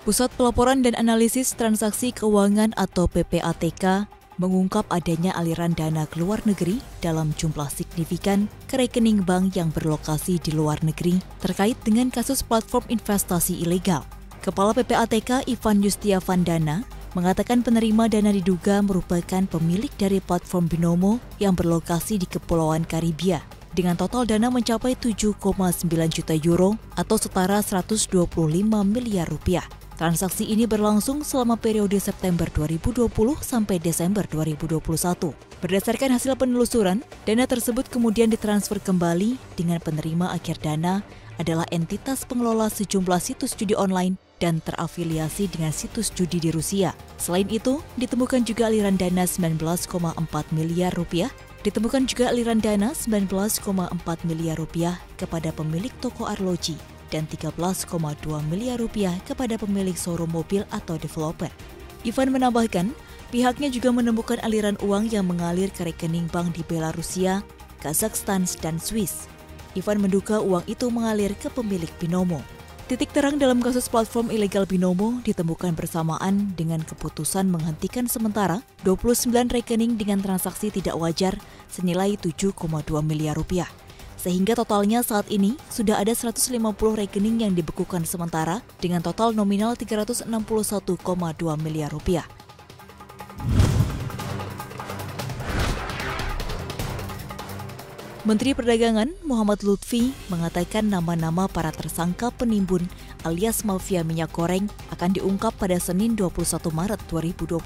Pusat Pelaporan dan Analisis Transaksi Keuangan atau PPATK mengungkap adanya aliran dana ke luar negeri dalam jumlah signifikan ke rekening bank yang berlokasi di luar negeri terkait dengan kasus platform investasi ilegal. Kepala PPATK Ivan Yustiavandana mengatakan penerima dana diduga merupakan pemilik dari platform Binomo yang berlokasi di Kepulauan Karibia dengan total dana mencapai 7,9 juta euro atau setara 125 miliar rupiah. Transaksi ini berlangsung selama periode September 2020 sampai Desember 2021. Berdasarkan hasil penelusuran, dana tersebut kemudian ditransfer kembali dengan penerima akhir dana adalah entitas pengelola sejumlah situs judi online dan terafiliasi dengan situs judi di Rusia. Selain itu, ditemukan juga aliran dana 19,4 miliar rupiah, ditemukan juga aliran dana 19,4 miliar rupiah kepada pemilik toko arloji dan 13,2 miliar rupiah kepada pemilik showroom mobil atau developer. Ivan menambahkan, pihaknya juga menemukan aliran uang yang mengalir ke rekening bank di Belarusia, Kazakhstan, dan Swiss. Ivan menduga uang itu mengalir ke pemilik Binomo. Titik terang dalam kasus platform ilegal Binomo ditemukan bersamaan dengan keputusan menghentikan sementara 29 rekening dengan transaksi tidak wajar senilai 7,2 miliar rupiah. Sehingga totalnya saat ini sudah ada 150 rekening yang dibekukan sementara dengan total nominal 361,2 miliar rupiah. Menteri Perdagangan Muhammad Lutfi mengatakan nama-nama para tersangka penimbun alias mafia minyak goreng akan diungkap pada Senin 21 Maret 2022.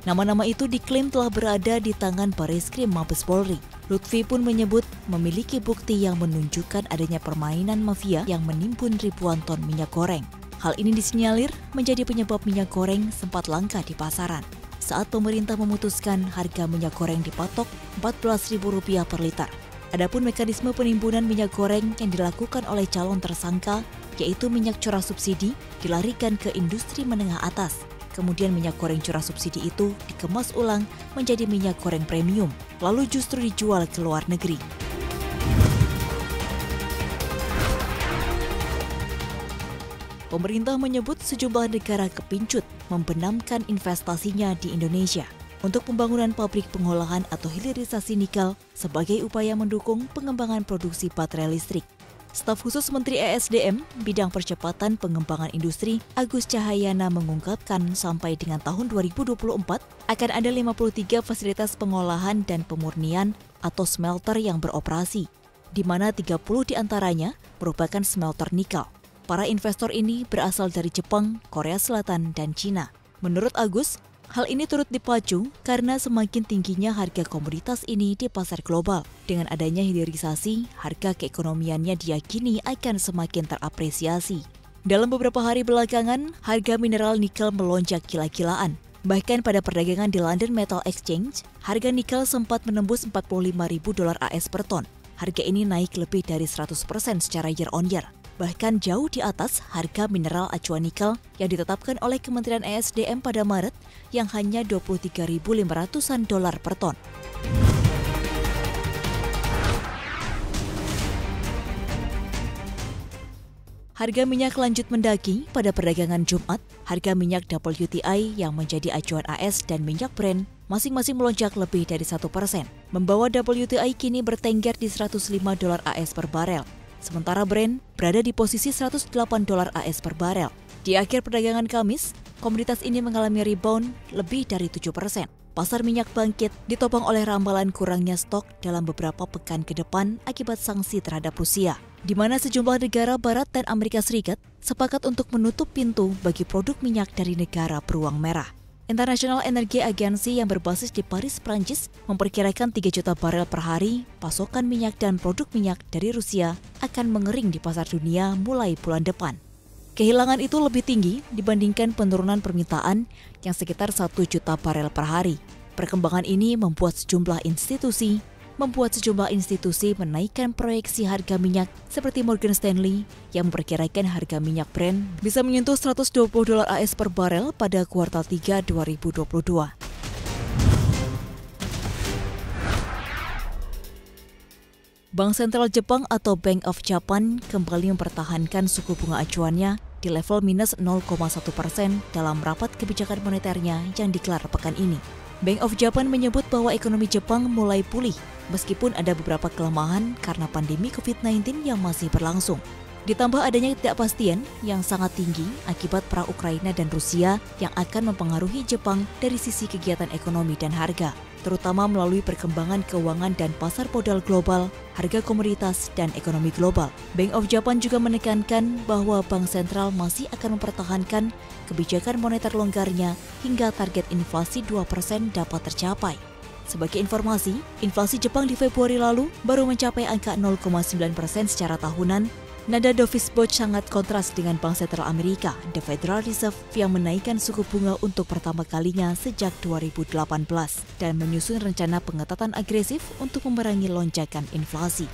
Nama-nama itu diklaim telah berada di tangan Bareskrim Mabes Polri. Lutfi pun menyebut memiliki bukti yang menunjukkan adanya permainan mafia yang menimbun ribuan ton minyak goreng. Hal ini disinyalir menjadi penyebab minyak goreng sempat langka di pasaran saat pemerintah memutuskan harga minyak goreng dipatok Rp14.000 per liter. Adapun mekanisme penimbunan minyak goreng yang dilakukan oleh calon tersangka, yaitu minyak curah subsidi, dilarikan ke industri menengah atas. Kemudian minyak goreng curah subsidi itu dikemas ulang menjadi minyak goreng premium, lalu justru dijual ke luar negeri. Pemerintah menyebut sejumlah negara kepincut membenamkan investasinya di Indonesia untuk pembangunan pabrik pengolahan atau hilirisasi nikel sebagai upaya mendukung pengembangan produksi baterai listrik. Staf khusus Menteri ESDM bidang percepatan pengembangan industri Agus Cahayana mengungkapkan sampai dengan tahun 2024 akan ada 53 fasilitas pengolahan dan pemurnian atau smelter yang beroperasi, di mana 30 diantaranya merupakan smelter nikel. Para investor ini berasal dari Jepang, Korea Selatan, dan Cina. Menurut Agus, hal ini turut dipacu karena semakin tingginya harga komoditas ini di pasar global. Dengan adanya hilirisasi, harga keekonomiannya diyakini akan semakin terapresiasi. Dalam beberapa hari belakangan, harga mineral nikel melonjak gila-gilaan. Bahkan pada perdagangan di London Metal Exchange, harga nikel sempat menembus $45.000 AS per ton. Harga ini naik lebih dari 100% secara year on year. Bahkan jauh di atas harga mineral acuan nikel yang ditetapkan oleh Kementerian ESDM pada Maret yang hanya $23.500 per ton. Harga minyak lanjut mendaki pada perdagangan Jumat. Harga minyak WTI yang menjadi acuan AS dan minyak Brent masing-masing melonjak lebih dari 1%, membawa WTI kini bertengger di $105 AS per barel. Sementara Brent berada di posisi $108 AS per barel. Di akhir perdagangan Kamis, komoditas ini mengalami rebound lebih dari 7%. Pasar minyak bangkit ditopang oleh ramalan kurangnya stok dalam beberapa pekan ke depan akibat sanksi terhadap Rusia, di mana sejumlah negara Barat dan Amerika Serikat sepakat untuk menutup pintu bagi produk minyak dari negara beruang merah. International Energy Agency yang berbasis di Paris, Prancis, memperkirakan 3 juta barel per hari pasokan minyak dan produk minyak dari Rusia akan mengering di pasar dunia mulai bulan depan. Kehilangan itu lebih tinggi dibandingkan penurunan permintaan yang sekitar 1 juta barel per hari. Perkembangan ini membuat sejumlah institusi menaikkan proyeksi harga minyak seperti Morgan Stanley yang memperkirakan harga minyak Brent bisa menyentuh $120 AS per barel pada kuartal 3 2022. Bank Sentral Jepang atau Bank of Japan kembali mempertahankan suku bunga acuannya di level minus 0,1% dalam rapat kebijakan moneternya yang digelar pekan ini. Bank of Japan menyebut bahwa ekonomi Jepang mulai pulih, meskipun ada beberapa kelemahan karena pandemi COVID-19 yang masih berlangsung. Ditambah adanya ketidakpastian yang sangat tinggi akibat perang Ukraina dan Rusia yang akan mempengaruhi Jepang dari sisi kegiatan ekonomi dan harga, terutama melalui perkembangan keuangan dan pasar modal global, harga komoditas, dan ekonomi global. Bank of Japan juga menekankan bahwa Bank Sentral masih akan mempertahankan kebijakan moneter longgarnya hingga target inflasi 2% dapat tercapai. Sebagai informasi, inflasi Jepang di Februari lalu baru mencapai angka 0,9% secara tahunan. Nada dovish bond sangat kontras dengan Bank Sentral Amerika, The Federal Reserve, yang menaikkan suku bunga untuk pertama kalinya sejak 2018 dan menyusun rencana pengetatan agresif untuk memerangi lonjakan inflasi.